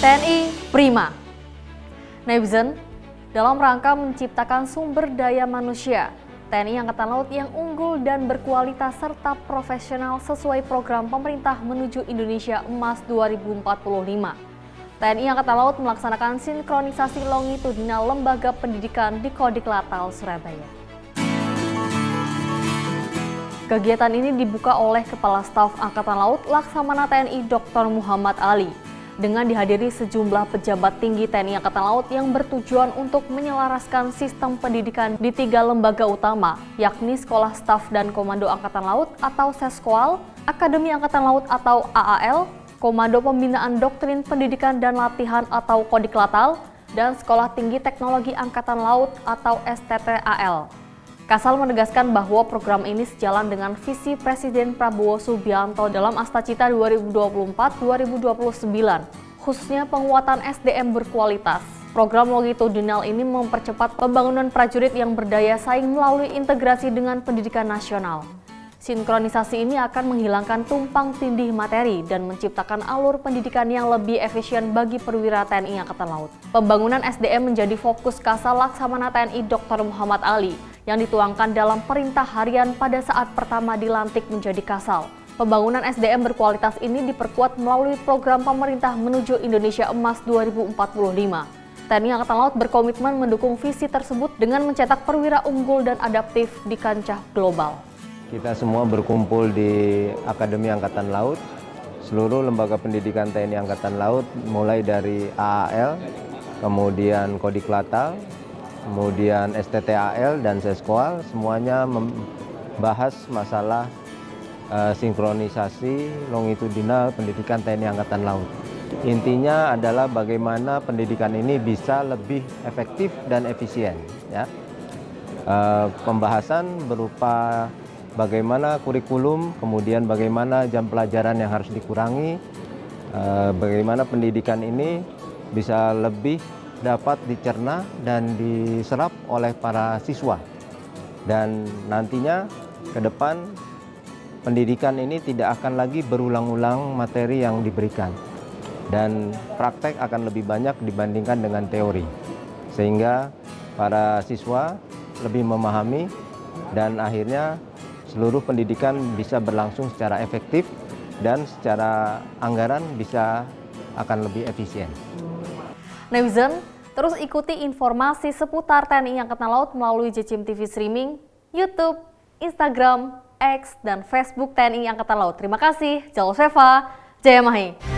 TNI prima. Netizen, dalam rangka menciptakan sumber daya manusia, TNI Angkatan Laut yang unggul dan berkualitas serta profesional sesuai program pemerintah menuju Indonesia Emas 2045. TNI Angkatan Laut melaksanakan sinkronisasi longitudinal lembaga pendidikan di Kodiklatal, Surabaya. Kegiatan ini dibuka oleh Kepala Staf Angkatan Laut Laksamana TNI Dr. Muhammad Ali dengan dihadiri sejumlah pejabat tinggi TNI Angkatan Laut yang bertujuan untuk menyelaraskan sistem pendidikan di 3 lembaga utama, yakni Sekolah Staf dan Komando Angkatan Laut atau Seskoal, Akademi Angkatan Laut atau AAL, Komando Pembinaan Doktrin Pendidikan dan Latihan atau Kodiklatal, dan Sekolah Tinggi Teknologi Angkatan Laut atau STTAL. Kasal menegaskan bahwa program ini sejalan dengan visi Presiden Prabowo Subianto dalam Astacita 2024-2029, khususnya penguatan SDM berkualitas. Program longitudinal ini mempercepat pembangunan prajurit yang berdaya saing melalui integrasi dengan pendidikan nasional. Sinkronisasi ini akan menghilangkan tumpang tindih materi dan menciptakan alur pendidikan yang lebih efisien bagi perwira TNI Angkatan Laut. Pembangunan SDM menjadi fokus Kasal Laksamana TNI Dr. Muhammad Ali yang dituangkan dalam perintah harian pada saat pertama dilantik menjadi Kasal. Pembangunan SDM berkualitas ini diperkuat melalui program pemerintah menuju Indonesia Emas 2045. TNI Angkatan Laut berkomitmen mendukung visi tersebut dengan mencetak perwira unggul dan adaptif di kancah global. Kita semua berkumpul di Akademi Angkatan Laut, seluruh lembaga pendidikan TNI Angkatan Laut, mulai dari AAL, kemudian Kodiklatal, kemudian STTAL dan Seskoal, semuanya membahas masalah sinkronisasi longitudinal pendidikan TNI Angkatan Laut. Intinya adalah bagaimana pendidikan ini bisa lebih efektif dan efisien. Ya. Pembahasan berupa bagaimana kurikulum, kemudian bagaimana jam pelajaran yang harus dikurangi, bagaimana pendidikan ini bisa lebih dapat dicerna dan diserap oleh para siswa. Dan nantinya ke depan pendidikan ini tidak akan lagi berulang-ulang materi yang diberikan. Dan praktek akan lebih banyak dibandingkan dengan teori. Sehingga para siswa lebih memahami dan akhirnya seluruh pendidikan bisa berlangsung secara efektif dan secara anggaran bisa akan lebih efisien. Netizen, terus ikuti informasi seputar TNI Angkatan Laut melalui JCM TV Streaming, YouTube, Instagram, X, dan Facebook TNI Angkatan Laut. Terima kasih. Jaloseva, Jaya Mahi.